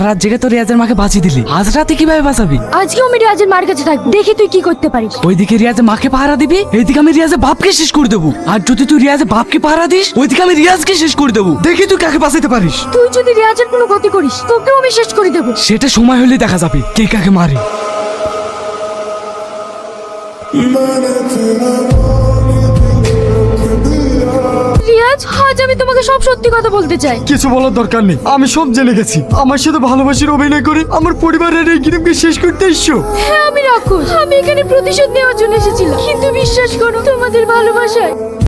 রাত জেগে তো রিয়াজের মাকে বাঁচিয়ে দিলি, আজ রাতে কিভাবে বাঁচাবি? আজকেও আমি রিয়াজের মার কাছে থাকবো, দেখি তুই কি করতে পারিস। ওইদিকে রিয়াজের মাকে পাহারা দিবি, এইদিকে আমি রিয়াজের বাপকে শেষ করে দেবো। আর যদি তুই রিয়াজের বাপকে পাহারা দিস, ওইদিকে আমি রিয়াজকে শেষ করে দেবো। দেখি তুই কাকে বাঁচাতে পারিস। তুই যদি রিয়াজের কোনো ক্ষতি করিস, তোকেও আমি শেষ করে দেবো। সেটা সময় হলে দেখা যাবে কে কাকে মারে। রিয়াজ, আজ আমি তোমাকে সব সত্যি কথা বলতে চাই। কিছু বলার দরকার নেই, আমি সব জেনে গেছি। আমার সাথে ভালোবাসার অভিনয় করে আমার পরিবারের এই গ্রিমকে শেষ করতে এসছো। হ্যাঁ, আমি রাক্ষস। আমি এখানে প্রতিশোধ নেওয়ার জন্য এসেছিলাম, কিন্তু বিশ্বাস করো, তোমাদের ভালোবাসায়